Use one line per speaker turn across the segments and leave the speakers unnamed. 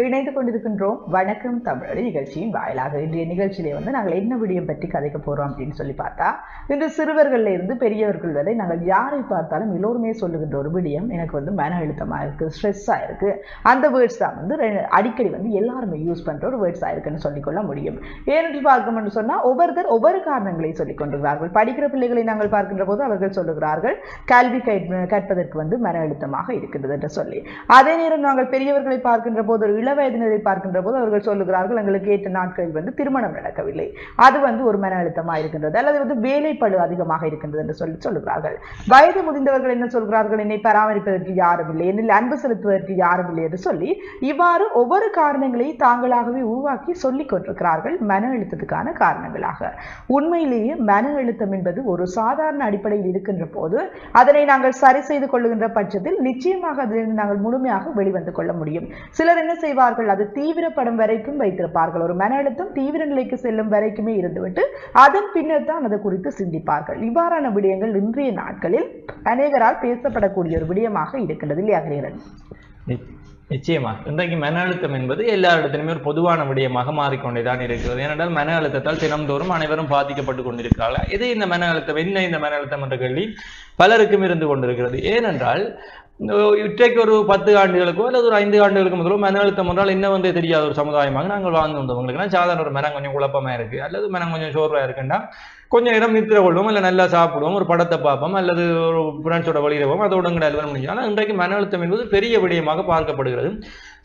இணைந்து கொண்டிருக்கின்றோம் வணக்கம் தமிழ் நிகழ்ச்சியின் வாயிலாக. இன்றைய நிகழ்ச்சியிலே நாங்கள் என்ன விடயம் பற்றி கதைக்க போறோம் அப்படின்னு சொல்லி பார்த்தா, இன்று சிறுவர்கள்ல இருந்து பெரியவர்கள் வரை நாங்கள் யாரை பார்த்தாலும் எல்லோருமே சொல்லுகின்ற ஒரு விடயம், எனக்கு மன அழுத்தமா இருக்கு, ஸ்ட்ரெஸ்ஸா இருக்கு. அந்த வேர்ட்ஸ் தான் அடிக்கடி எல்லாருமே யூஸ் பண்ற ஒரு வேர்ட்ஸா இருக்குன்னு சொல்லிக்கொள்ள முடியும். ஏனென்று பார்க்கணும்னு சொன்னா ஒவ்வொருத்தர் ஒவ்வொரு காரணங்களை சொல்லிக் கொண்டிருக்கிறார்கள். படிக்கிற பிள்ளைகளை நாங்கள் பார்க்கின்ற போது அவர்கள் சொல்லுகிறார்கள் கல்வி கற்பதற்கு மன அழுத்தமாக இருக்கின்றது என்று சொல்லி. அதே நேரம் நாங்கள் பெரியவர்களை பார்க்கின்ற போது, ஒரு இளவயதினரை பார்க்கின்ற போது அவர்கள் சொல்லுகிறார்கள் எங்களுக்கு 8 நாட்களில் திருமணம் நடக்கவில்லை, அது ஒரு மன அழுத்தமாக இருக்கின்றது, அல்லது வேலைப்பளு அதிகமாக இருக்கின்றது என்று சொல்லுகிறார்கள். வயது முதிர்ந்தவர்கள் என்ன சொல்கிறார்கள், என்னை பராமரிப்பதற்கு யாரும் இல்லை, என்னில் அன்பு செலுத்துவதற்கு யாரும் இல்லை என்று சொல்லி இவ்வாறு ஒவ்வொரு காரணங்களை தாங்களாகவே உருவாக்கி சொல்லிக் கொண்டிருக்கிறார்கள் மன அழுத்தத்துக்கான காரணங்களாக. உண்மையிலேயே மன அழுத்தம் என்பது ஒரு சாதாரண அடிப்படையில் இருக்கின்ற போது அதனை நாங்கள் சரி செய்து கொள்ளுகின்ற பட்சத்தில் நிச்சயமாக அதில் நாங்கள் முழுமையாக வெளிவந்து கொள்ள முடியும். சிலர் என்ன செய்வார்கள், அது தீவிரப்படும் வரைக்கும் வைத்திருப்பார்கள். ஒரு மன அழுத்தம் தீவிர நிலைக்கு செல்லும் வரைக்குமே இருந்துவிட்டு அதன் பின்னர் தான் அது குறித்து சிந்திப்பார்கள். இவ்வாறான விடயங்கள் இன்றைய நாட்களில் அநேகரால் பேசப்படக்கூடிய ஒரு விடயமாக இருக்கின்றது இல்லையா கிரீரன்?
நிச்சயமா இன்றைக்கு மன அழுத்தம் என்பது எல்லா இடத்திலுமே ஒரு பொதுவான விடயமாக மாறிக்கொண்டேதான் இருக்கிறது. ஏனென்றால் மன அழுத்தத்தால் தினம்தோறும் அனைவரும் பாதிக்கப்பட்டு கொண்டிருக்கிறார்கள். எது இந்த மன அழுத்தம், என்ன இந்த மன அழுத்தம் என்ற கேள்வி பலருக்கும் இருந்து கொண்டிருக்கிறது. ஏனென்றால் இன்றைக்கு ஒரு 10 ஆண்டுகளுக்கோ அல்லது ஒரு 5 ஆண்டுகளுக்கு முதலோ மன அழுத்தம் என்றால் என்ன தெரியாத ஒரு சமுதாயமாக நாங்கள் வாழ்ந்து வந்தவங்களுக்கு சாதாரண ஒரு மனம் கொஞ்சம் குழப்பமா இருக்கு, அல்லது மனம் கொஞ்சம் சோர்வா இருக்குன்னா கொஞ்சம் நேரம் நித்திர கொள்வோம், இல்லை நல்லா சாப்பிடுவோம், ஒரு படத்தை பார்ப்போம், அல்லது ஒரு ஃப்ரெண்ட்ஸோட வழியிடுவோம், அதோட எல்லாம் முடிஞ்சு. ஆனால் இன்றைக்கு மன அழுத்தம் என்பது பெரிய விடயமாக பார்க்கப்படுகிறது.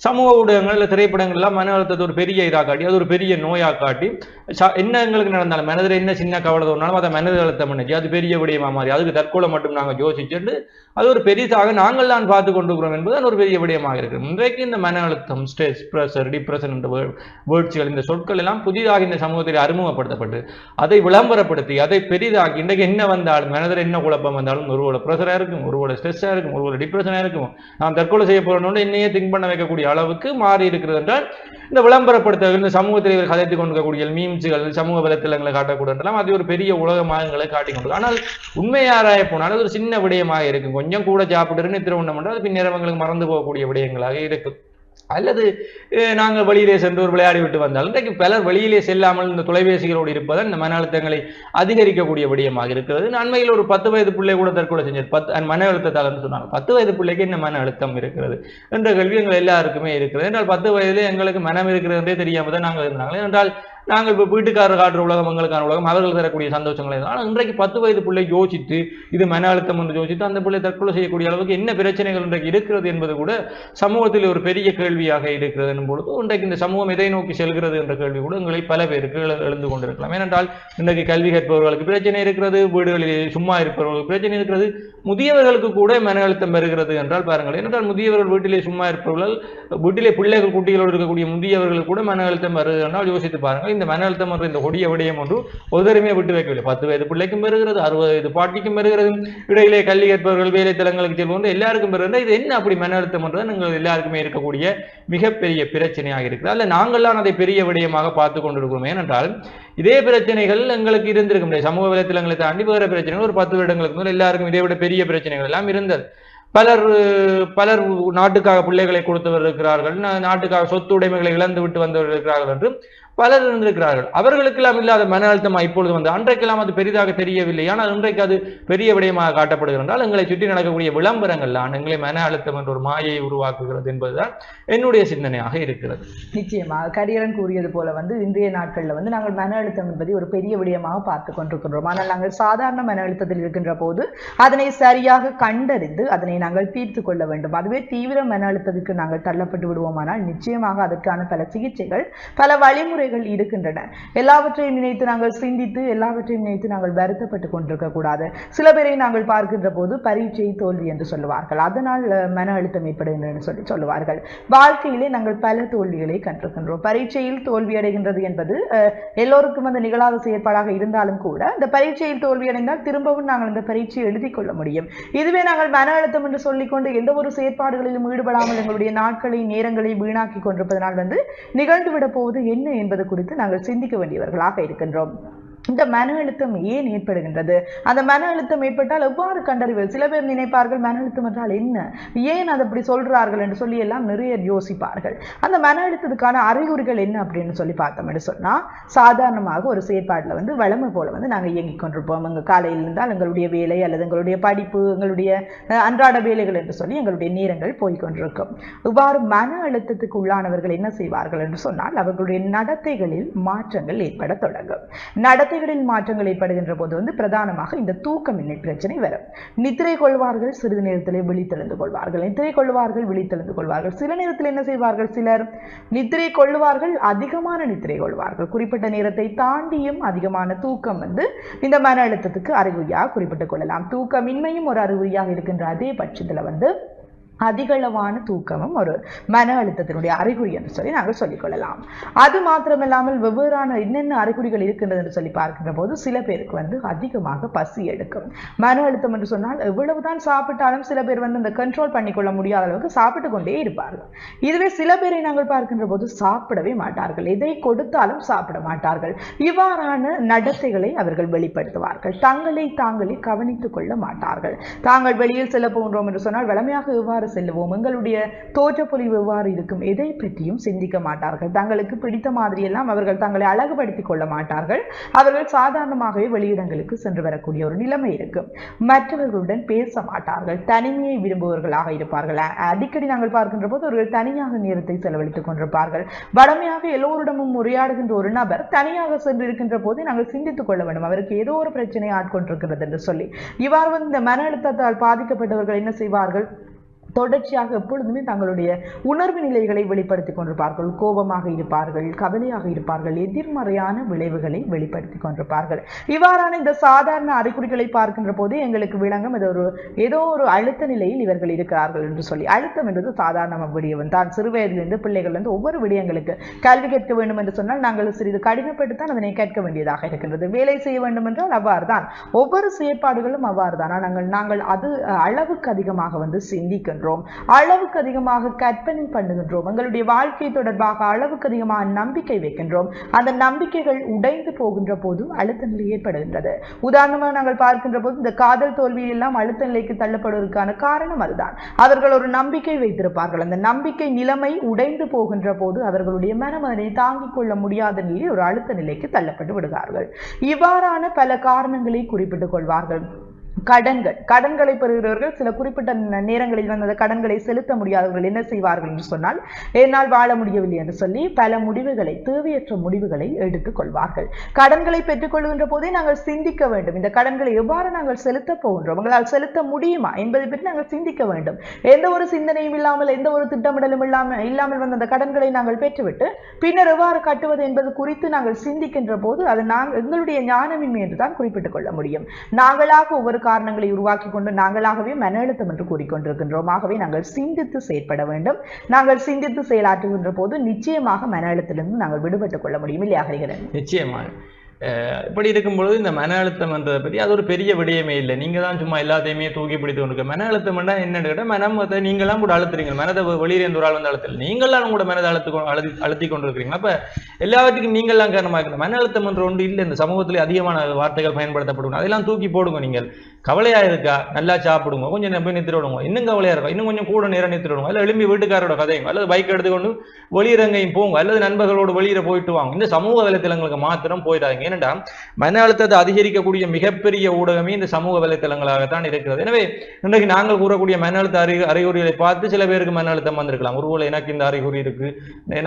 சமூக ஊடகங்கள் இல்லை திரைப்படங்கள் எல்லாம் மன அழுத்தத்தை ஒரு பெரிய இதாக காட்டி, அது ஒரு பெரிய நோயாக காட்டி, என்ன எங்களுக்கு நடந்தாலும் மனதில் என்ன சின்ன கவலை தோணாலும் அதை மனது அழுத்தம் பண்ணிச்சு, அது பெரிய விடயமா மாறி அதுக்கு தற்கொலை மட்டும் நாங்கள் யோசிச்சுட்டு அது ஒரு பெரிதாக நாங்கள் தான் பார்த்து கொண்டிருக்கிறோம் என்பது அது ஒரு பெரிய விடயமாக இருக்கு. இன்றைக்கு இந்த மன அழுத்தம், ஸ்ட்ரெஸ், ப்ரெஷர், டிப்ரெஷன் என்ற வேர்ட்ஸ்கள், இந்த சொற்கள் எல்லாம் புதிதாக இந்த சமூகத்தில் அறிமுகப்படுத்தப்பட்டு அதை விளம்பரப்படுத்தி அதை பெரிதாக்கி இன்றைக்கு என்ன வந்தாலும் மனதில் என்ன குழப்பம் வந்தாலும் ஒருவோட ப்ரெஷராக இருக்கும், ஒருவோட ஸ்ட்ரெஸ்ஸாக இருக்கும், ஒருவோட டிப்ரெஷனாக இருக்கும், நான் தற்கொலை செய்ய போறோன்னு என்னையே திங்க் பண்ண வைக்கக்கூடிய அளவுக்கு மாறி இருக்கிறது என்றால் இந்த விளம்பரப்படுத்த இந்த சமூகத்தில் கதைத்து கொண்டிருக்கக்கூடிய மீம்ஸுகள், சமூக வலைத்தளங்களை காட்டக்கூடாது, அது ஒரு பெரிய உலகமாகங்களை காட்டிக்கொண்டு. ஆனால் உண்மையாராய போனால் அது ஒரு சின்ன விடயமாக இருக்கும். கொஞ்சம் கூட சாப்பிட்டு நித்திர உண்ணம் என்றால் அது பின்னர் அவங்களுக்கு மறந்து போகக்கூடிய விடயங்களாக இருக்கும். அல்லது நாங்கள் வெளியிலே சென்று ஒரு விளையாடி விட்டு வந்தால் இன்றைக்கு பலர் வெளியிலே செல்லாமல் இந்த தொலைபேசிகளோடு இருப்பதால் இந்த மன அழுத்தங்களை அதிகரிக்கக்கூடிய விடயமாக இருக்கிறது. அண்மையில் ஒரு 10 வயது பிள்ளை கூட தற்கொலை செஞ்சது மன அழுத்தத்தால் சொன்னாங்க. 10 வயது பிள்ளைக்கு என்ன மன அழுத்தம் இருக்கிறது என்ற கேள்வி எங்கள் எல்லாருக்குமே இருக்கிறது. என்றால் 10 வயதிலே எங்களுக்கு மனம் இருக்கிறது என்றே தெரியாமல் தான் நாங்கள் இருந்தாங்க. என்றால் நாங்கள் இப்போ வீட்டுக்காரர் காட்டுற உலகம் எங்களுக்கான உலகம், அவர்கள் தரக்கூடிய சந்தோஷங்களை. ஆனால் இன்றைக்கு 10 வயது பிள்ளை யோசித்து இது மன அழுத்தம் என்று யோசித்து அந்த பிள்ளை தற்கொலை செய்யக்கூடிய அளவுக்கு என்ன பிரச்சனைகள் இன்றைக்கு இருக்கிறது என்பது கூட சமூகத்தில் ஒரு பெரிய கேள்வியாக இருக்கிறது என்னும் பொழுது இன்றைக்கு இந்த சமூகம் எதை நோக்கி செல்கிறது என்ற கேள்வி கூட எங்களை பல பேருக்கு எழுந்து கொண்டிருக்கலாம். ஏனென்றால் இன்றைக்கு கல்வி கற்பவர்களுக்கு பிரச்சனை இருக்கிறது, வீடுகளில் சும்மா இருப்பவர்களுக்கு பிரச்சனை இருக்கிறது, முதியவர்களுக்கு கூட மன அழுத்தம் வருகிறது என்றால் பாருங்கள். ஏனென்றால் முதியவர்கள் வீட்டிலே சும்மா இருப்பவர்கள், வீட்டிலே பிள்ளைகள் குட்டிகளோடு இருக்கக்கூடிய முதியவர்களுக்கு கூட மன அழுத்தம் வருகிறது என்றால் யோசித்து பாருங்கள். இந்த மன அழுத்தம் என்ற இந்த கொடிய விடயம் ஒன்று ஒருத்தருமே விட்டு வைக்கவில்லை. 10 வயது பிள்ளைக்கும் பெறுகிறது, 60 வயது பாட்டிக்கும் பெறுகிறது, இடையிலே கல்வி கற்பவர்கள் வேலை தலங்களுக்கு செல்வது எல்லாருக்கும் பெறுகிறது. இது என்ன அப்படி மன அழுத்தம் என்றது நீங்கள் எல்லாருக்குமே இருக்கக்கூடிய மிகப்பெரிய பிரச்சனையாக இருக்கிறது. அல்ல நாங்கள்லாம் அதை பெரிய விடயமாக பார்த்து கொண்டிருக்கிறோம். ஏனென்றால் இதே பிரச்சனைகள் எங்களுக்கு இருந்திருக்க முடியாது. சமூக வலைத்தளங்களை தாண்டி வேற பிரச்சனைகள் ஒரு 10 வருடங்களுக்கு முதல் எல்லாருக்கும் இதை விட பெரிய பிரச்சனைகள் எல்லாம் இருந்தது. பலர் நாட்டுக்காக பிள்ளைகளை கொடுத்தவர் இருக்கிறார்கள், நாட்டுக்காக சொத்து உடைமைகளை இழந்து விட்டு வந்தவர் இருக்கிறார்கள் என்று பலர் இருந்திருக்கிறார்கள். அவர்களுக்கெல்லாம் இல்லாத மன அழுத்தமா இப்பொழுது வந்து அன்றைக்கெல்லாம் அது பெரிதாக தெரியவில்லை. ஆனால் இன்றைக்கு அது பெரிய விடயமாக காட்டப்படுகிறால் எங்களை சுற்றி நடக்கக்கூடிய விளம்பரங்கள்லாம் எங்களை மன அழுத்தம் என்ற ஒரு மாயை உருவாக்குகிறது என்பதுதான் என்னுடைய சிந்தனையாக இருக்கிறது.
நிச்சயமாக கரியரன் கூறியது போல இன்றைய நாட்களில் நாங்கள் மன அழுத்தம் என்பதை ஒரு பெரிய விடயமாக பார்த்து கொண்டிருக்கின்றோம். ஆனால் நாங்கள் சாதாரண மன அழுத்தத்தில் இருக்கின்ற போது அதனை சரியாக கண்டறிந்து அதனை நாங்கள் தீர்த்து கொள்ள வேண்டும். அதுவே தீவிர மன அழுத்தத்துக்கு நாங்கள் தள்ளப்பட்டு விடுவோமானால் நிச்சயமாக அதற்கான பல சிகிச்சைகள், பல வழிமுறை இருக்கின்றன. எல்லாவற்றையும் நினைத்து நாங்கள் சிந்தித்து எல்லாவற்றையும் நினைத்து நாங்கள் வருத்தப்பட்டு கொண்டிருக்க கூடாது. சில பேரை நாங்கள் பார்க்கின்ற போது பரீட்சை தோல்வி என்று சொல்லுவார்கள், அதனால் மன அழுத்தம் ஏற்படும் என்று சொல்லுவார்கள். வாழ்க்கையிலே நாங்கள் பல தோல்விகளை கண்டிருக்கின்றோம். பரீட்சையில் தோல்வி அடைகின்றது என்பது எல்லோருக்கும் அந்த நிகழாத செயற்பாடாக இருந்தாலும் கூட இந்த பரீட்சையில் தோல்வி அடைந்தால் திரும்பவும் நாங்கள் இந்த பரீட்சையை எழுதி கொள்ள முடியும். இதுவே நாங்கள் மன அழுத்தம் என்று சொல்லிக்கொண்டு எந்த ஒரு செயற்பாடுகளிலும் ஈடுபடாமல் எங்களுடைய நாட்களை நேரங்களை வீணாக்கி கொண்டிருப்பதனால் நிகழ்ந்துவிட போவது என்ன என்பது குறித்து நாங்கள் சிந்திக்க வேண்டியவர்களாக இருக்கின்றோம். இந்த மன அழுத்தம் ஏன் ஏற்படுகின்றது, அந்த மன அழுத்தம் ஏற்பட்டால் எவ்வாறு கண்டறிவது? சில பேர் நினைப்பார்கள் மன அழுத்தம் என்றால் என்ன, ஏன் அதை அப்படி சொல்றார்கள் என்று சொல்லி எல்லாம் நிறைய யோசிப்பார்கள். அந்த மன அழுத்தத்துக்கான அறிகுறிகள் என்ன அப்படின்னு சொல்லி பார்த்தோம் என்று சொன்னா, சாதாரணமாக ஒரு செயற்பாட்டில் வந்து வளமை போல வந்து நாங்கள் இயங்கிக் கொண்டிருப்போம். எங்கள் காலையில் இருந்தால் எங்களுடைய வேலை அல்லது எங்களுடைய படிப்பு, எங்களுடைய அன்றாட வேலைகள் என்று சொல்லி எங்களுடைய நேரங்கள் போய்கொண்டிருக்கும். இவ்வாறு மன அழுத்தத்துக்கு உள்ளானவர்கள் என்ன செய்வார்கள் என்று சொன்னால், அவர்களுடைய நடத்தைகளில் மாற்றங்கள் ஏற்பட தொடங்கும். நடத்தைகளில் மாற்றங்கள் ஏற்படுகின்ற போது வந்து பிரதானமாக இந்த தூக்கமின்மை பிரச்சனை வரும். நித்திரை கொள்வார்கள், சிறிது நேரத்திலே விழித்தெழுந்து கொள்வார்கள். நித்திரை கொள்வார்கள், விழித்தெழுந்து கொள்வார்கள். சில நேரத்தில் என்ன செய்வார்கள், சிலர் நித்திரை கொள்வார்கள், அதிகமான நித்திரை கொள்வார்கள். குறிப்பிட்ட நேரத்தை தாண்டியும் அதிகமான தூக்கம் வந்து இந்த மன அழுத்தத்துக்கு அறிகுறியாக குறிப்பிட்டுக் கொள்ளலாம். தூக்கமின்மையும் ஒரு அறிகுறியாக இருக்கின்ற அதே பட்சத்தில் வந்து அதிகளவான தூக்கமும் ஒரு மன அழுத்தத்தினுடைய அறிகுறி என்று சொல்லி நாங்கள் சொல்லிக்கொள்ளலாம். அது மாத்திரமில்லாமல் வெவ்வேறான என்னென்ன அறிகுறிகள் இருக்கின்றது என்று சொல்லி பார்க்கின்ற போது, சில பேருக்கு வந்து அதிகமாக பசி எடுக்கும். மன அழுத்தம் என்று சொன்னால் எவ்வளவுதான் சாப்பிட்டாலும் சில பேர் வந்து இந்த கண்ட்ரோல் பண்ணிக்கொள்ள முடியாத அளவுக்கு சாப்பிட்டு கொண்டே இருப்பார்கள். இதுவே சில பேரை நாங்கள் பார்க்கின்ற போது சாப்பிடவே மாட்டார்கள், எதை கொடுத்தாலும் சாப்பிட மாட்டார்கள். இவ்வாறான நடத்தைகளை அவர்கள் வெளிப்படுத்துவார்கள். தங்களை தாங்களே கவனித்துக் கொள்ள மாட்டார்கள். தாங்கள் வெளியில் செல்ல போன்றோம் என்று சொன்னால் வளமையாக எவ்வாறு செல்லுவோம், எங்களுடைய தோற்றப்பொழிவு எவ்வாறு இருக்கும், எதை பற்றியும் சிந்திக்க மாட்டார்கள். தங்களுக்கு பிடித்த மாதிரியெல்லாம் அவர்கள் தங்களை அழகுபடுத்திக் கொள்ள மாட்டார்கள். அவர்கள் சாதாரணமாகவே வெளியிடங்களுக்கு சென்று வரக்கூடிய ஒரு நிலைமை இருக்கும். மற்றவர்களுடன் பேச மாட்டார்கள், தனிமையை விரும்புபவர்களாக இருப்பார்கள். அடிக்கடி நாங்கள் பார்க்கின்ற போது அவர்கள் தனியாக நேரத்தை செலவழித்துக் கொண்டிருப்பார்கள். வடமையாக எல்லோரிடமும் உரையாடுகின்ற ஒரு நபர் தனியாக சென்று இருக்கின்ற போது நாங்கள் சிந்தித்துக் கொள்ள வேண்டும், அவருக்கு ஏதோ ஒரு பிரச்சனை ஆட்கொண்டிருக்கிறது என்று சொல்லி. இவ்வாறு வந்து இந்த மன அழுத்தத்தால் பாதிக்கப்பட்டவர்கள் என்ன செய்வார்கள், தொடர்ச்சியாக எப்பொழுதுமே தங்களுடைய உணர்வு நிலைகளை வெளிப்படுத்திக் கொண்டிருப்பார்கள். கோபமாக இருப்பார்கள், கவலையாக இருப்பார்கள், எதிர்மறையான விளைவுகளை வெளிப்படுத்திக் கொண்டிருப்பார்கள். இவ்வாறான இந்த சாதாரண அறிகுறிகளை பார்க்கின்ற போதே எங்களுக்கு விளங்கும் இது ஏதோ ஒரு அழுத்த நிலையில் இவர்கள் இருக்கிறார்கள் என்று சொல்லி. அழுத்தம் என்பது சாதாரண விடயம் தான். சிறு வயதிலிருந்து பிள்ளைகள் வந்து ஒவ்வொரு விடயங்களுக்கு கல்வி கேட்க வேண்டும் என்று சொன்னால் நாங்கள் சிறிது கடினப்பட்டுத்தான் அதனை கேட்க வேண்டியதாக இருக்கின்றது. வேலை செய்ய வேண்டும் என்றால் அவ்வாறு தான், ஒவ்வொரு செயற்பாடுகளும் அவ்வாறு தான். நாங்கள் அது அளவுக்கு அதிகமாக வந்து சிந்திக்கின்றோம், அளவுக்கு அதிகமாக கற்பனை பண்ணுகின்றோம், எங்களுடைய வாழ்க்கை தொடர்பாக அளவுக்கு அதிகமாக நம்பிக்கை வைக்கின்றோம். அந்த நம்பிக்கைகள் உடைந்து போகின்ற போது அழுத்த நிலை ஏற்படுகின்றது. உதாரணமாக நாங்கள் பார்க்கின்ற போது இந்த காதல் தோல்வியில் எல்லாம் அழுத்த நிலைக்கு தள்ளப்படுவதற்கான காரணம் அதுதான். அவர்கள் ஒரு நம்பிக்கை வைத்திருப்பார்கள், அந்த நம்பிக்கை நிலைமை உடைந்து போகின்ற போது அவர்களுடைய மனமதனை தாங்கிக் கொள்ள முடியாத நிலையில் ஒரு அழுத்த நிலைக்கு தள்ளப்பட்டு விடுகிறார்கள். இவ்வாறான பல காரணங்களை குறிப்பிட்டுக் கொள்வார்கள். கடன்களை பெறுகிறவர்கள் சில குறிப்பிட்ட நேரங்களில் வந்து அந்த கடன்களை செலுத்த முடியாதவர்கள் என்ன செய்வார்கள் என்று சொன்னால், என்னால் வாழ முடியவில்லை என்று சொல்லி பல முடிவுகளை, தேவையற்ற முடிவுகளை எடுத்துக் கொள்வார்கள். கடன்களை பெற்றுக் கொள்கின்ற போதே நாங்கள் சிந்திக்க வேண்டும், இந்த கடன்களை எவ்வாறு நாங்கள் செலுத்த போகின்றோம், உங்களால் செலுத்த முடியுமா என்பதை பற்றி நாங்கள் சிந்திக்க வேண்டும். எந்த ஒரு சிந்தனையும் இல்லாமல், எந்த ஒரு திட்டமிடலும் இல்லாமல் வந்து அந்த கடன்களை நாங்கள் பெற்றுவிட்டு பின்னர் எவ்வாறு கட்டுவது என்பது குறித்து நாங்கள் சிந்திக்கின்ற போது அது எங்களுடைய ஞானமின்மை என்றுதான் குறிப்பிட்டுக் கொள்ள முடியும். நாங்களாக ஒவ்வொரு காரணங்களை உருவாக்கி கொண்டு நாங்களாகவே மன அழுத்தம் என்று கூறிக்கொண்டிருக்கின்றோம். ஆகவே நாங்கள் சிந்தித்து செயற்பட வேண்டும். நாங்கள் சிந்தித்து செயலாற்றுகின்ற போது நிச்சயமாக மன அழுத்தத்திலிருந்து நாங்கள் விடுபட்டுக் கொள்ள முடியும், இல்லையா ஹரிஹரன்?
நிச்சயமாக. இப்படி இருக்கும்பொழுது இந்த மன அழுத்தம் என்றதை பற்றி அது ஒரு பெரிய விடயமே இல்லை. நீங்க தான் சும்மா எல்லாத்தையுமே தூக்கி பிடித்து கொண்டு மன அழுத்தம் என்னன்னு கேட்டால், மனத்தை நீங்களாம் கூட அழுத்துறீங்க, மனதை வெளியே ஒரு ஆள் வந்து அழுத்தல், நீங்களாம் கூட மனதை அழுத்தி கொண்டிருக்கிறீங்க. அப்ப எல்லாவற்றுக்கும் நீங்கள்லாம் காரணமாக இருக்கிற மன அழுத்தம் என்ற ஒன்று இல்லை. இந்த சமூகத்திலே அதிகமான வார்த்தைகள் பயன்படுத்தப்படுங்க, அதெல்லாம் தூக்கி போடுங்க. நீங்கள் கவலையா இருக்கா, நல்லா சாப்பிடுங்க, கொஞ்சம் போய் நிறுத்தி விடுங்க. இன்னும் கவலையா இருக்கா, இன்னும் கொஞ்சம் கூட நேரம் நிறுத்தி விடுங்க. அல்லது எழும்பி வீட்டுக்காரோட கதைங்க, அல்லது பைக் எடுத்துக்கொண்டு வெளியிறங்கையும் போங்க, அல்லது நண்பர்களோடு வெளியிட போயிட்டு வாங்க. இந்த சமூக வலைத்தளங்களுக்கு மாத்திரம் போயிடாதீங்க. ஏனென்றா மன அழுத்தத்தை அதிகரிக்கக்கூடிய மிகப்பெரிய ஊடகமே இந்த சமூக வலைத்தளங்களாகத்தான் இருக்கிறது. எனவே இன்றைக்கு நாங்கள் கூறக்கூடிய மன அழுத்த அறிகுறிகளை பார்த்து சில பேருக்கு மன அழுத்தம் வந்திருக்கலாம். ஒருவேளை எனக்கு இந்த அறிகுறி இருக்கு,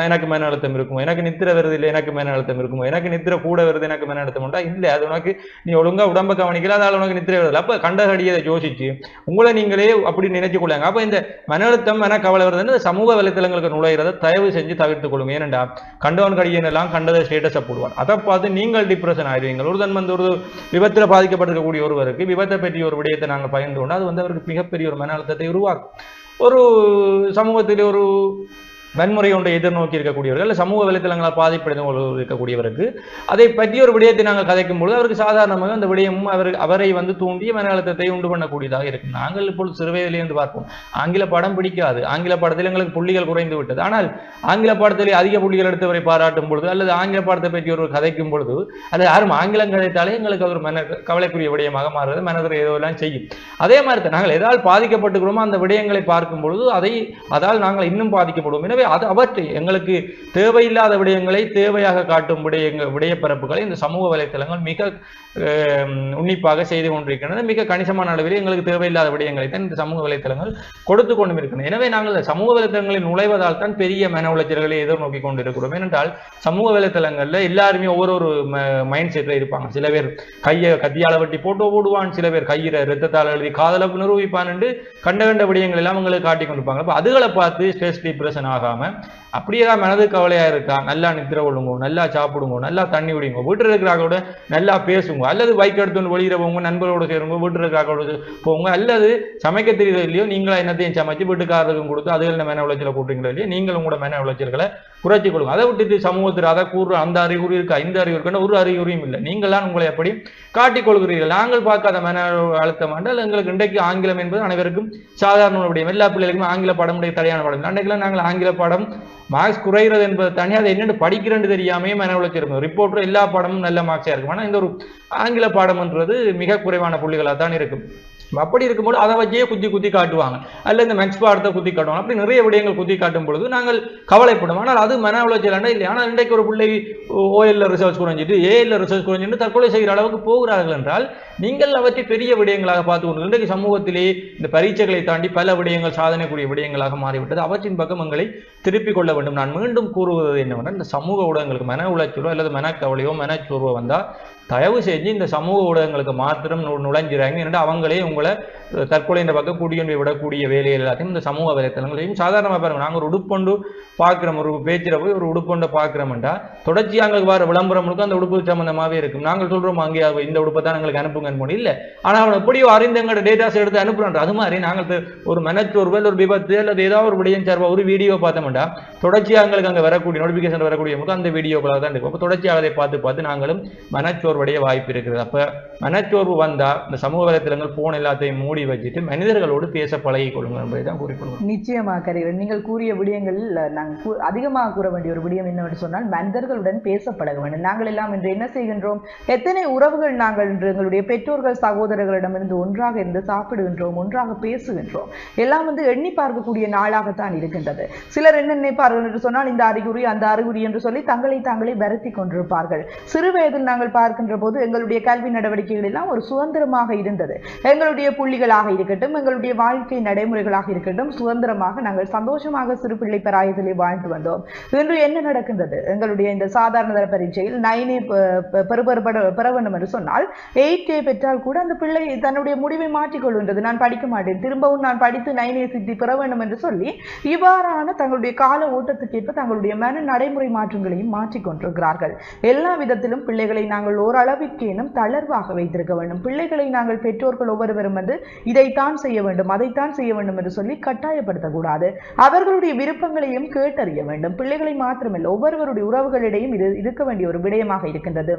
எனக்கு மன அழுத்தம் இருக்கும், எனக்கு நித்திர வருது இல்லை, எனக்கு மன அழுத்தம் இருக்கும், எனக்கு நித்திர கூட வருது, எனக்கு மன அழுத்தம் உண்டா இல்லை, அது உனக்கு நீ ஒழுங்கா உடம்ப கவனிக்கல, அதால் உனக்கு நித்திர வருது. அப்ப கண்டகடியை யோசிச்சு உங்களை நீங்களே அப்படி நினைச்சு கொள்ளாங்க. அப்ப இந்த மன அழுத்தம், மன கவலை வருதுன்னு சமூக வலைத்தளங்களுக்கு நுழைகிறத தயவு செஞ்சு தவிர்த்துக் கொள்ளுங்க. ஏனென்றா கண்டவன் கடியன் எல்லாம் கண்டதை ஸ்டேட்டஸை போடுவான். அதை பார்த்து நீங்கள் டிப்ரெஷன் ஆயிடுவீங்க. ஒரு தன் வந்து ஒரு விபத்தில் பாதிக்கப்பட்டிருக்கக்கூடிய ஒருவருக்கு விபத்தை பற்றிய ஒரு விடயத்தை நாங்கள் பகிர்ந்து கொண்டு அது வந்து அவருக்கு மிகப்பெரிய ஒரு மன அழுத்தத்தை உருவாக்கும். ஒரு சமூகத்தில் ஒரு வன்முறை ஒன்றை எதிர்நோக்கி இருக்கக்கூடியவர்கள் சமூக வலைத்தளங்களால் பாதிப்படைந்து இருக்கக்கூடியவருக்கு அதை பற்றி ஒரு விடயத்தை நாங்கள் கதைக்கும் பொழுது அவருக்கு சாதாரணமாக அந்த விடயமும் அவரை வந்து தூண்டிய மன அழுத்தத்தை உண்டு பண்ணக்கூடியதாக இருக்கும். நாங்கள் இப்பொழுது சிறுவயதிலிருந்து பார்ப்போம், ஆங்கில படம் பிடிக்காது, ஆங்கில படத்தில் எங்களுக்கு புள்ளிகள் குறைந்து விட்டது. ஆனால் ஆங்கில படத்திலே அதிக புள்ளிகள் எடுத்தவரை பாராட்டும் பொழுது அல்லது ஆங்கில படத்தை பற்றி ஒரு கதைக்கும் பொழுது அது யாரும் ஆங்கிலம் கதைத்தாலே எங்களுக்கு ஒரு கவலைக்குரிய விடயமாக மாறுறது, மனதில் ஏதோ எல்லாம் செய்யும். அதே மாதிரி நாங்கள் எதால் பாதிக்கப்பட்டுக்கிறோமோ அந்த விடயங்களை பார்க்கும் பொழுது அதால் நாங்கள் இன்னும் பாதிக்கப்படுவோம். எனவே அவற்றை எங்களுக்கு தேவையில்லாத விடயங்களை தேவையாக காட்டும் விடயப்பரப்புகளை இந்த சமூக வலைத்தளங்கள் மிக உன்னிப்பாக செய்து கொண்டிருக்கின்றன. மிக கணிசமான அளவில் எங்களுக்கு தேவையில்லாத விடயங்களை தான் இந்த சமூக வலைத்தளங்கள் கொடுத்து கொண்டும் இருக்கின்றன. எனவே நாங்கள் சமூக வலைத்தளங்களில் நுழைவதால் தான் பெரிய மன உளைச்சல்களை எதிர்நோக்கி கொண்டிருக்கிறோம். ஏனென்றால் சமூக வலைத்தளங்கள்ல எல்லாருமே ஒவ்வொரு மைண்ட் செட்ல இருப்பாங்க. சில பேர் கையை கத்தியால வெட்டி போட்டோ போடுவான், சில பேர் கையில ரத்தத்தால் எழுதி காதல நிரூபிப்பான் என்று கண்ட விடயங்கள் எல்லாம் உங்களுக்கு காட்டி கொண்டிருப்பாங்க. அப்ப அதுகளை பார்த்து ஸ்ட்ரெஸ் டிப்ரெஷன் ஆகாம அப்படியேதான் மனது கவலையா இருக்கா, நல்லா நித்திர கொள்ளுங்க, நல்லா சாப்பிடுங்க, நல்லா தண்ணி விடுங்க, வீட்டில் இருக்கிறாங்களோட நல்லா பேசுங்க, அல்லது பைக் எடுத்து வெளியிட போங்க, நண்பர்களோட சேருங்க, வீட்டில் இருக்கிறாங்களோட போங்க, அல்லது சமைக்க தெரியுதோ இல்லையோ நீங்களா என்னத்தையும் சமைச்சு வீட்டுக்காரருக்கும் கொடுத்து அதுல மன உளைச்சலை கூட்டுங்களோ இல்லையோ நீங்கள் உங்களோட மன உளைச்சல்களை குறைச்சி கொள்ளுங்க. அதை விட்டுட்டு சமூகத்தில் அதை கூறு அந்த அறிகுறி இருக்கா இந்த அறிகுறி இருக்குன்னா ஒரு அறிகுறியும் இல்லை. நீங்களாம் உங்களை எப்படி காட்டிக் கொள்கிறீர்கள். நாங்கள் பார்க்காத மன அழுத்தம் என்றால் எங்களுக்கு இன்றைக்கு ஆங்கிலம் என்பது அனைவருக்கும் சாதாரண விடயம். எல்லா பிள்ளைகளுக்கும் ஆங்கில படமுடைய தடையான படம். அன்றைக்கெல்லாம் நாங்கள் ஆங்கில படம் மார்க்ஸ் குறைகிறது என்பது தனி அதை என்னென்னு படிக்கிறேன்னு தெரியாமே மன உளைச்சிருக்கும். ரிப்போர்ட்டர் எல்லா பாடமும் நல்ல மார்க்ஸாக இருக்கும். ஆனால் இந்த ஒரு ஆங்கில பாடம்ன்றது மிக குறைவான புள்ளிகளாக தான் இருக்கும். அப்படி இருக்கும்போது அதை வச்சே குத்தி காட்டுவாங்க, அல்ல இந்த மெக்ஸ் பாடத்தை குத்தி காட்டுவாங்க. அப்படி நிறைய விடயங்கள் குத்தி காட்டும் பொழுது நாங்கள் கவலைப்படும். ஆனால் அது மன உளைச்சல் இல்லை. ஆனால் இன்றைக்கு ஒரு பிள்ளை ஓஎல்ல ரிசர்ச் குறைஞ்சிட்டு ஏஎல்ல ரிசர்ச் குறைஞ்சிட்டு தற்கொலை செய்கிற அளவுக்கு போகிறார்கள் என்றால் நீங்கள் அவற்றை பெரிய விடயங்களாக பார்த்து கொண்டு இன்றைக்கு சமூகத்திலே இந்த பரீட்சைகளை தாண்டி பல விடயங்கள் சாதனைக்குரிய விடயங்களாக மாறிவிட்டது. அவற்றின் பக்கம் எங்களை திருப்பிக் கொள்ள வேண்டும். நான் மீண்டும் கூறுவது என்னவென்றால் இந்த சமூக ஊடகங்களுக்கு மன உளைச்சலோ அல்லது மனக்கவலையோ மனச்சோர்வோ வந்தால் தயவு செஞ்சு இந்த சமூக ஊடகங்களுக்கு மாத்திரம் நுழைஞ்சிறாங்க. ஏன்னா அவங்களே உங்களை தற்கொலை இந்த பக்கம் கூட்டிய விடக்கூடிய வேலைகள் எல்லாத்தையும் இந்த சமூக வலைத்தளங்களையும் சாதாரணமாக பாருங்க. நாங்கள் ஒரு உடுப்பொண்டு பார்க்குறோம், ஒரு பேச்சில் போய் ஒரு உடுப்பொண்டை பார்க்குறோம்டா தொடர்ச்சி எங்களுக்கு வர விளம்பரம் முழுக்க அந்த உடுப்பு சம்மந்தமாகவே இருக்கும். நாங்கள் சொல்கிறோம் அங்கே இந்த உடுப்பை தான் எங்களுக்கு அனுப்புங்கன்னு இல்லை. ஆனால் அவன் எப்படியோ அறிந்து எங்களோட டேட்டாஸ் எடுத்து அனுப்புறான். அது மாதிரி நாங்கள் ஒரு மனச்சோர்வல் ஒரு விபத்து அல்லது ஏதாவது ஒரு விடயம் சார்பாக ஒரு வீடியோ பார்த்தோம்டா தொடர்ச்சியாக எங்களுக்கு அங்கே வரக்கூடிய நோட்டிஃபிகேஷன் வரக்கூடிய முழுக்க அந்த வீடியோக்களாக தான் இருக்கும். அப்போ தொடர்ச்சியாக அதை பார்த்து நாங்களும் மனச்சோர்வடைய வாய்ப்பு இருக்கிறது. அப்போ மனச்சோர்வு வந்தால் இந்த சமூக வலைத்தளங்கள் போன் எல்லாத்தையும் மூடி வச்சுட்டு மனிதர்களோடு பேச பழகி கொள்ளுங்கள் என்பதை தான் குறிப்பிடுவோம்.
நிச்சயமாக கரீரன், நீங்கள் கூறிய விடயங்களில் நாங்கள் அதிகமாக கூற வேண்டிய ஒரு விடயம் என்னவென்று சொன்னால் மனிதர்களுடன் பேச பழக வேண்டும். நாங்கள் எல்லாம் இன்று என்ன செய்கின்றோம், எத்தனை உறவுகள் நாங்கள் இன்று எங்களுடைய பெற்றோர்கள் சகோதரர்களிடமிருந்து ஒன்றாக இருந்து சாப்பிடுகின்றோம், ஒன்றாக பேசுகின்றோம். எல்லாம் எண்ணி பார்க்கக்கூடிய நாளாகத்தான் இருக்கின்றது. சிலர் என்ன நினைப்பார்கள் என்று சொன்னால் இந்த அறிகுறி அந்த அறிகுறி என்று சொல்லி தாங்களே வருத்தி கொண்டிருப்பார்கள். சிறு வயதில் நாங்கள் பார்க்கின்ற போது எங்களுடைய கல்வி நடவடிக்கைகள் எல்லாம் ஒரு சுதந்திரமாக இருந்தது. எங்களுடைய புள்ளிகளாக இருக்கட்டும், எங்களுடைய வாழ்க்கை நடைமுறைகளாக இருக்கட்டும், சுதந்திரமாக நாங்கள் சந்தோஷமாக சிறு பிள்ளை பராயத்திலே வாழ்ந்து வந்தோம். இன்று என்ன நடக்கின்றது, எங்களுடைய இந்த சாதாரண தர பரீட்சையில் 9 பெற வேண்டும் என்று சொன்னால் 8 பெற்றால் கூட அந்த பிள்ளை தன்னுடைய முடிவை மாற்றிக்கொள்கின்றது. நான் படிக்க மாட்டேன், திரும்பவும் நான் படித்து 9 சித்தி பெற வேண்டும் என்று சொல்லி இவ்வாறான தங்களுடைய கால ஓட்டத்துக்கேற்ப தங்களுடைய மன நடைமுறை மாற்றங்களையும் மாற்றிக்கொண்டிருக்கிறார்கள். எல்லா விதத்திலும் பிள்ளைகளை நாங்கள் ஓரளவிற்கேனும் தளர்வாக வைத்திருக்க வேண்டும். பிள்ளைகளை நாங்கள் பெற்றோர்கள் ஒவ்வொருவரும் இதைத்தான் செய்ய வேண்டும் அதைத்தான் செய்ய வேண்டும் என்று சொல்லி கட்டாயப்படுத்தக்கூடாது. அவர்களுடைய விருப்பங்களையும் கேட்டறிய வேண்டும். பிள்ளைகளை மாத்திரமல்ல ஒவ்வொருவருடைய உறவுகளிடையும் இது இருக்க வேண்டிய ஒரு விடயமாக இருக்கின்றது.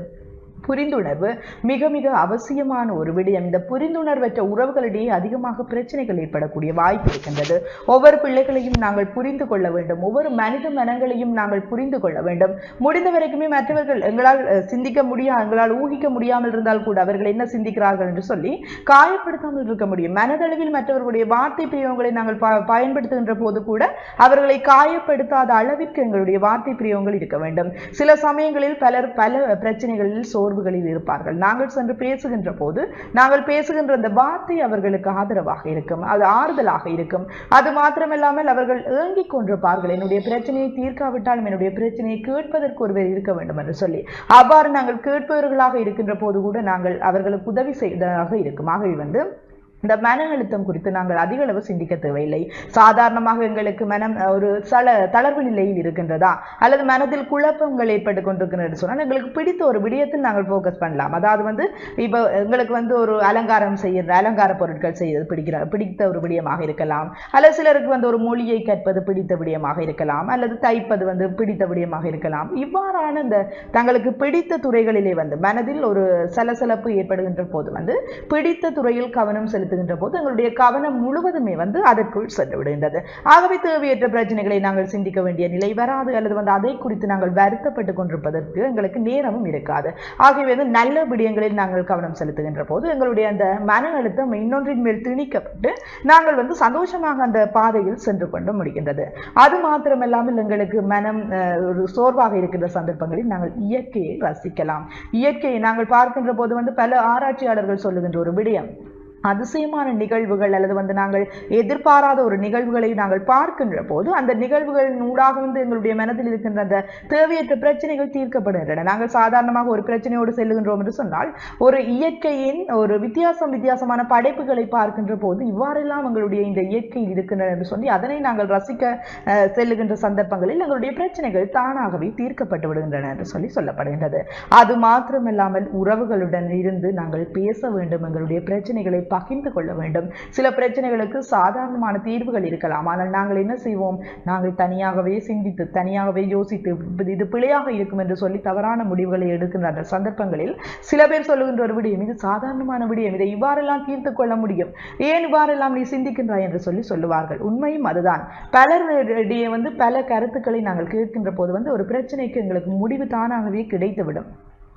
புரிந்துணர்வு மிக மிக அவசியமான ஒரு விடயம். இந்த புரிந்துணர்வற்ற உறவுகளிடையே அதிகமாக பிரச்சனைகள் ஏற்படக்கூடிய வாய்ப்பு இருக்கின்றது. ஒவ்வொரு பிள்ளைகளையும் நாங்கள் புரிந்து கொள்ள வேண்டும். ஒவ்வொரு மனித மனங்களையும் நாங்கள் புரிந்து கொள்ள வேண்டும். முடிந்த வரைக்குமே மற்றவர்கள் எங்களால் சிந்திக்க முடியாது, எங்களால் ஊகிக்க முடியாமல் இருந்தால் கூட அவர்கள் என்ன சிந்திக்கிறார்கள் என்று சொல்லி காயப்படுத்தாமல் இருக்க முடியும். மனதளவில் மற்றவர்களுடைய வார்த்தை பிரயோகங்களை நாங்கள் பயன்படுத்துகின்ற போது கூட அவர்களை காயப்படுத்தாத அளவிற்கு எங்களுடைய வார்த்தை பிரயோகங்கள் இருக்க வேண்டும். சில சமயங்களில் பலர் பல பிரச்சனைகளில் சோர்வுகளில் இருப்பார்கள். நாங்கள் சென்று பேசுகின்ற போது நாங்கள் பேசுகின்ற அந்த வார்த்தை அவர்களுக்கு ஆதரவாக இருக்கும், அது ஆறுதலாக இருக்கும். அது மாத்திரமில்லாமல் அவர்கள் ஏங்கிக் கொண்டிருப்பார்கள், என்னுடைய பிரச்சனையை தீர்க்காவிட்டாலும் என்னுடைய பிரச்சனையை கேட்பதற்கு ஒருவர் இருக்க வேண்டும் என்று சொல்லி. அவ்வாறு நாங்கள் கேட்பவர்களாக இருக்கின்ற போது கூட நாங்கள் அவர்களுக்கு உதவி செய்வதாக இருக்கும். ஆகவே இந்த மன அழுத்தம் குறித்து நாங்கள் அதிக அளவு சிந்திக்க தேவையில்லை. சாதாரணமாக எங்களுக்கு மனம் ஒரு தளர்வு நிலையில் இருக்கின்றதா அல்லது மனதில் குழப்பங்கள் ஏற்பட்டு கொண்டிருக்கிறது சொன்னால் எங்களுக்கு பிடித்த ஒரு விடயத்தில் நாங்கள் ஃபோக்கஸ் பண்ணலாம். அதாவது இப்போ எங்களுக்கு ஒரு அலங்கார பொருட்கள் செய்வது பிடித்த ஒரு விடயமாக இருக்கலாம், அல்லது சிலருக்கு ஒரு மொழியை கற்பது பிடித்த விடயமாக இருக்கலாம், அல்லது தைப்பது பிடித்த விடயமாக இருக்கலாம். இவ்வாறான இந்த தங்களுக்கு பிடித்த துறைகளிலே மனதில் ஒரு சலசலப்பு ஏற்படுகின்ற போது பிடித்த துறையில் கவனம் செலுத்துகின்ற போது எங்களுடைய கவனம் முழுவதுமே அதற்குள் சென்று விடுகின்றது. ஆகவே தேவையற்ற பிரச்சனைகளை நாங்கள் சிந்திக்க வேண்டிய நிலை வராது, அல்லது அதை குறித்து நாங்கள் வருத்தப்பட்டு கொண்டிருப்பதற்கு எங்களுக்கு நேரமும் இருக்காது. ஆகவே நல்ல விடயங்களில் நாங்கள் கவனம் செலுத்துகின்ற போது எங்களுடைய அந்த மன அழுத்தம் இன்னொன்றின் மேல் திணிக்கப்பட்டு நாங்கள் சந்தோஷமாக அந்த பாதையில் சென்று கொண்டு முடிகின்றது. அது மாத்திரமல்லாமல் எங்களுக்கு மனம் ஒரு சோர்வாக இருக்கின்ற சந்தர்ப்பங்களில் நாங்கள் இயற்கையை ரசிக்கலாம். இயற்கையை நாங்கள் பார்க்கின்ற போது பல ஆராய்ச்சியாளர்கள் சொல்லுகின்ற ஒரு விடயம், அதிசயமான நிகழ்வுகள் அல்லது நாங்கள் எதிர்பாராத ஒரு நிகழ்வுகளை நாங்கள் பார்க்கின்ற போது அந்த நிகழ்வுகளின் ஊடாக எங்களுடைய மனதில் இருக்கின்ற அந்த தேவையற்ற பிரச்சனைகள் தீர்க்கப்படுகின்றன. நாங்கள் சாதாரணமாக ஒரு பிரச்சனையோடு செல்லுகின்றோம் என்று சொன்னால் ஒரு இயற்கையின் ஒரு வித்தியாசமான படைப்புகளை பார்க்கின்ற போது இவ்வாறெல்லாம் எங்களுடைய இந்த இயற்கையில் இருக்கின்றன என்று சொல்லி அதனை நாங்கள் ரசிக்க செல்லுகின்ற சந்தர்ப்பங்களில் எங்களுடைய பிரச்சனைகள் தானாகவே தீர்க்கப்பட்டு விடுகின்றன என்று சொல்லப்படுகின்றது. அது மாத்திரமில்லாமல் உறவுகளுடன் இருந்து நாங்கள் பேச வேண்டும், எங்களுடைய பிரச்சனைகளை பகிர்ந்து கொள்ள வேண்டும். சில பிரச்சனைகளுக்கு சாதாரணமான தீர்வுகள் இருக்கலாம், ஆனால் நாங்கள் என்ன செய்வோம், நாங்கள் தனியாகவே சிந்தித்து தனியாகவே யோசித்து இது பிழையாக இருக்கும் என்று சொல்லி தவறான முடிவுகளை எடுக்கின்ற அந்த சந்தர்ப்பங்களில் சில பேர் சொல்லுகின்ற ஒரு விடயம், இது சாதாரணமான விடயம், இதை இவ்வாறெல்லாம் தீர்த்து கொள்ள முடியும், ஏன் இவ்வாறெல்லாம் நீ சிந்திக்கின்றாய் என்று சொல்லுவார்கள். உண்மையும் அதுதான். பலரிடையே பல கருத்துக்களை நாங்கள் கேட்கின்ற போது ஒரு பிரச்சனைக்கு எங்களுக்கு முடிவு தானாகவே கிடைத்துவிடும்.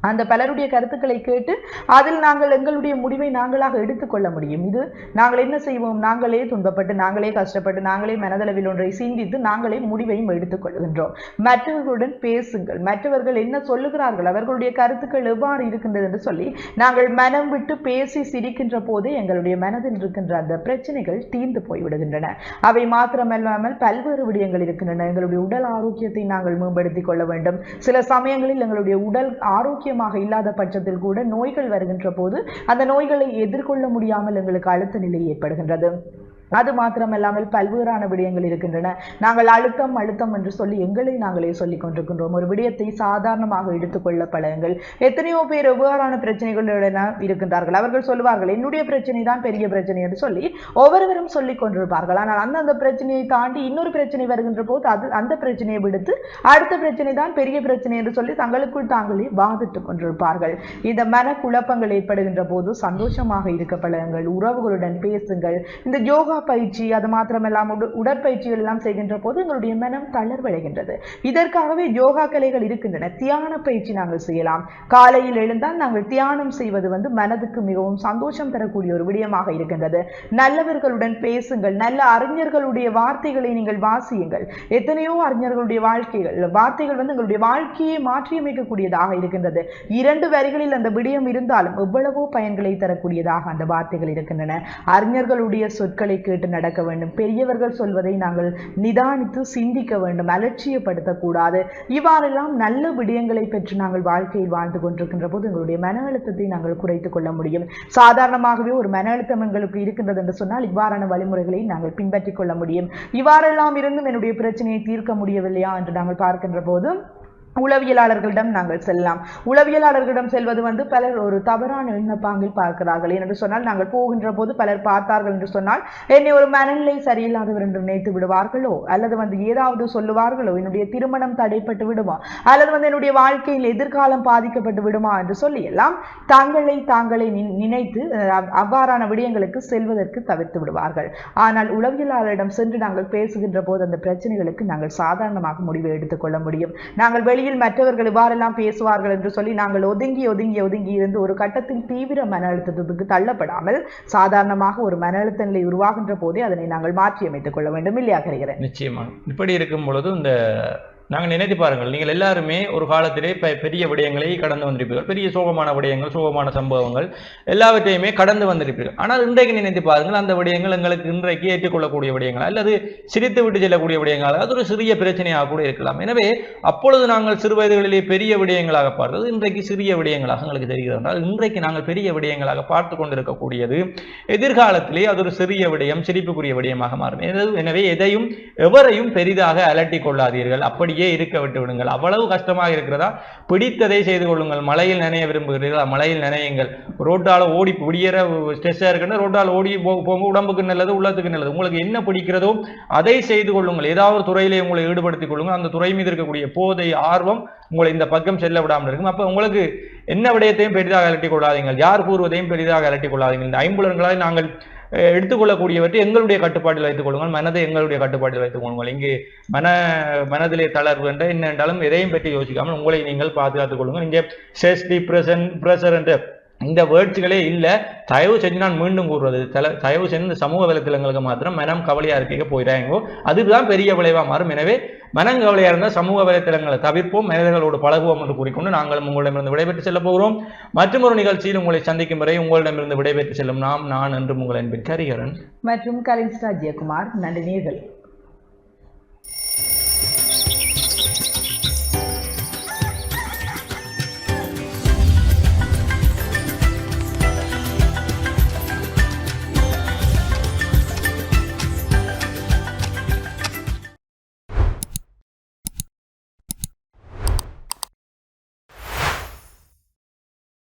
அந்த பலருடைய கருத்துக்களை கேட்டு அதில் நாங்கள் எங்களுடைய முடிவை நாங்களாக எடுத்துக்கொள்ள முடியும். இது நாங்கள் என்ன செய்வோம், நாங்களே துன்பப்பட்டு நாங்களே கஷ்டப்பட்டு நாங்களே மனதளவில் ஒன்றை சிந்தித்து நாங்களே முடிவையும் எடுத்துக்கொள்கின்றோம். மற்றவர்களுடன் பேசுங்கள், மற்றவர்கள் என்ன சொல்லுகிறார்கள், அவர்களுடைய கருத்துக்கள் எவ்வாறு இருக்கின்றது என்று சொல்லி நாங்கள் மனம் விட்டு பேசி சிரிக்கின்ற போதே எங்களுடைய மனதில் இருக்கின்ற அந்த பிரச்சனைகள் தீர்ந்து போய்விடுகின்றன. அவை மாத்திரமல்லாமல் பல்வேறு விடயங்கள் இருக்கின்றன. எங்களுடைய உடல் ஆரோக்கியத்தை நாங்கள் மேம்படுத்திக் கொள்ள வேண்டும். சில சமயங்களில் எங்களுடைய உடல் ஆரோக்கியம் இல்லாத பட்சத்தில் கூட நோய்கள் வருகின்ற போது அந்த நோய்களை எதிர்கொள்ள முடியாமல் எங்களுக்கு அழுத்த நிலை ஏற்படுகின்றது. அது மாத்திரமல்லாமல் பல்வேறான விடயங்கள் இருக்கின்றன. நாங்கள் அழுத்தம் என்று சொல்லி எங்களை நாங்களே சொல்லிக் கொண்டிருக்கின்றோம். ஒரு விடயத்தை சாதாரணமாக எடுத்துக்கொள்ள பழகுங்கள். எத்தனையோ பேர் எவ்வாறான பிரச்சனைகளுடன் இருக்கின்றார்கள். அவர்கள் சொல்லுவார்கள், என்னுடைய பிரச்சனை தான் பெரிய பிரச்சனை என்று சொல்லி ஒவ்வொருவரும் சொல்லிக் கொண்டிருப்பார்கள். ஆனால் அந்த பிரச்சனையை தாண்டி இன்னொரு பிரச்சனை வருகின்ற போது அந்த பிரச்சனையை விடுத்து அடுத்த பிரச்சனை தான் பெரிய பிரச்சனை என்று சொல்லி தங்களுக்குள் தாங்களே வாதிட்டுக் கொண்டிருப்பார்கள். இந்த மன குழப்பங்கள் ஏற்படுகின்ற போது சந்தோஷமாக இருக்க பழகுங்கள், உறவுகளுடன் பேசுங்கள். இந்த யோகா பயிற்சி அது மாத்திரமல்லாமல் உடற்பயிற்சிகள் எல்லாம் செய்கின்ற போது எங்களுடைய மனம் தளர்வடைகின்றது. இதற்காகவே யோகா கலைகள் இருக்கின்றன. தியான பயிற்சி நாங்கள் செய்யலாம். காலையில் எழுந்தால் நாங்கள் தியானம் செய்வது மனதுக்கு மிகவும் சந்தோஷம் தரக்கூடிய ஒரு விடயமாக இருக்கின்றது. நல்லவர்களுடன் பேசுங்கள், நல்ல அறிஞர்களுடைய வார்த்தைகளை நீங்கள் வாசியுங்கள். எத்தனையோ அறிஞர்களுடைய வார்த்தைகள் எங்களுடைய வாழ்க்கையை மாற்றியமைக்கக்கூடியதாக இருக்கின்றது. 2 வரிகளில் அந்த விடயம் இருந்தாலும் எவ்வளவோ பயன்களை தரக்கூடியதாக அந்த வார்த்தைகள் இருக்கின்றன. அறிஞர்களுடைய சொற்களை கேட்டு நடக்க வேண்டும். பெரியவர்கள் சொல்வதை நாங்கள் நிதானித்து சிந்திக்க வேண்டும், அலட்சியப்படுத்தக்கூடாது. இவ்வாறெல்லாம் நல்ல விடயங்களை பெற்று நாங்கள் வாழ்க்கையில் வாழ்ந்து கொண்டிருக்கின்ற போது எங்களுடைய மன அழுத்தத்தை நாங்கள் குறைத்துக் கொள்ள முடியும். சாதாரணமாகவே ஒரு மன அழுத்தம் எங்களுக்கு இருக்கின்றது என்று சொன்னால் இவ்வாறான வழிமுறைகளை நாங்கள் பின்பற்றிக் கொள்ள முடியும். இவ்வாறெல்லாம் இருந்தும் என்னுடைய பிரச்சனையை தீர்க்க முடியவில்லையா என்று நாங்கள் பார்க்கின்ற போது உளவியலாளர்களிடம் நாங்கள் செல்லலாம். உளவியலாளர்களிடம் செல்வது பலர் ஒரு தவறான எண்ணப்பாங்கில் பார்க்கிறார்கள். என்று சொன்னால் நாங்கள் போகின்ற போது பலர் பார்த்தார்கள் என்று சொன்னால் என்னை ஒரு மனநிலை சரியில்லாதவர் என்று நினைத்து விடுவார்களோ, அல்லது ஏதாவது சொல்லுவார்களோ, என்னுடைய திருமணம் தடைப்பட்டு விடுமா, அல்லது என்னுடைய வாழ்க்கையில் எதிர்காலம் பாதிக்கப்பட்டு விடுமா என்று சொல்லி எல்லாம் தாங்களை நினைத்து அவ்வாறான விடயங்களுக்கு செல்வதற்கு தவிர்த்து விடுவார்கள். ஆனால் உளவியலாளரிடம் சென்று நாங்கள் பேசுகின்ற போது அந்த பிரச்சனைகளுக்கு நாங்கள் சாதாரணமாக முடிவை எடுத்துக்கொள்ள முடியும். நாங்கள் மற்றவர்கள் இவ்வாறெல்லாம் பேசுவார்கள் என்று சொல்லி நாங்கள் ஒதுங்கி இருந்து ஒரு கட்டத்தில் தீவிர மன அழுத்தத்துக்கு தள்ளப்படாமல் சாதாரணமாக ஒரு மன அழுத்த நிலை உருவாகின்ற போதே அதனை நாங்கள் மாற்றி அமைத்துக் கொள்ள வேண்டும் இல்லையா?
நிச்சயமாக. இப்படி இருக்கும் பொழுது இந்த நாங்கள் நினைத்து பாருங்கள், நீங்கள் எல்லாருமே ஒரு காலத்திலே பெரிய விடயங்களை கடந்து வந்திருப்பீர்கள், பெரிய சோகமான விடயங்கள், சோகமான சம்பவங்கள் எல்லாவற்றையுமே கடந்து வந்திருப்பீர்கள். ஆனால் இன்றைக்கு நினைத்து பாருங்கள், அந்த விடயங்கள் எங்களுக்கு இன்றைக்கு ஏற்றுக்கொள்ளக்கூடிய விடயங்கள் அல்லது சிரித்து விட்டு செல்லக்கூடிய விடயங்கள், அது ஒரு சிறிய பிரச்சனையாக கூட இருக்கலாம். எனவே அப்பொழுது நாங்கள் சிறு வயதுகளிலே பெரிய விடயங்களாக பார்த்தது இன்றைக்கு சிறிய விடயங்களாக எங்களுக்கு தெரிகிறது என்றால், இன்றைக்கு நாங்கள் பெரிய விடயங்களாக பார்த்து கொண்டிருக்கக்கூடியது எதிர்காலத்திலே அது ஒரு சிறிய விடயம், சிரிப்புக்குரிய விடயமாக மாறும். எனவே எதையும் எவரையும் பெரிதாக அலட்டி கொள்ளாதீர்கள், அப்படியே இருக்க விட்டு விடுங்கள். அவ்வளவு கஷ்டமாக இருக்கிறதா, பிடித்ததை செய்து கொள்ளுங்கள். மழையில் நனைய விரும்புகிறீர்களா, மழையில் நனையுங்கள். ரோட்டால ஓடி விடியற ஸ்ட்ரெஸ்ஸா இருக்குன்னு ரோட்டால் ஓடி போங்க, உடம்புக்கு நல்லது, உள்ளத்துக்கு நல்லது. உங்களுக்கு என்ன பிடிக்கிறதோ அதை செய்து கொள்ளுங்கள். ஏதாவது துறையிலே உங்களை ஈடுபடுத்திக் கொள்ளுங்கள். அந்த துறை மீது இருக்கக்கூடிய போதை, ஆர்வம் உங்களை இந்த பக்கம் செல்ல விடாமல் இருக்கும். அப்ப உங்களுக்கு என்ன விடயத்தையும் பெரிதாக அலட்டிக் கொள்ளாதீங்கள், யார் கூறுவதையும் பெரிதாக அலட்டிக் கொள்ளாதீங்கள். இந்த ஐம்புலன்களால் நாங்கள் எடுத்துக்கொள்ளக்கூடியவற்றை எங்களுடைய கட்டுப்பாட்டில் வைத்துக் கொள்ளுங்கள், மனதை எங்களுடைய கட்டுப்பாட்டில் வைத்துக் கொள்ளுங்கள். இங்கே மனதிலே தளர்வு என்ற என்ன என்றாலும் எதையும் பற்றி யோசிக்காமல் உங்களை நீங்கள் பாதுகாத்துக் கொள்ளுங்கள். இங்கே ஸ்ட்ரெஸ், டிப்ரெஷன், ப்ரெஷர் என்ற இந்த வேர்ட்ஸ்களே இல்லை. தயவு செஞ்சு நான் மீண்டும் கூறுவது, தயவு செஞ்சு சமூக வலைத்தளங்களுக்கு மாத்திரம் மனம் கவலையா இருக்க போயிடாங்கோ, அதுதான் பெரிய விளைவா மாறும். எனவே மனம் கவலையா இருந்தால் சமூக வலைத்தளங்களை தவிர்ப்போம், மனிதர்களோடு பழகுவோம் என்று கூறிக்கொண்டு நாங்களும் உங்களிடமிருந்து விடைபெற்று செல்ல போகிறோம். மற்றும் ஒரு நிகழ்ச்சியில் உங்களை சந்திக்கும் வரை உங்களிடமிருந்து விடைபெற்று செல்லும் நான் என்று உங்கள் அன்பின் கரிகரன்
மற்றும் கலின்ஸ்டா ஜெயக்குமார். நன்றி நேயர்களே.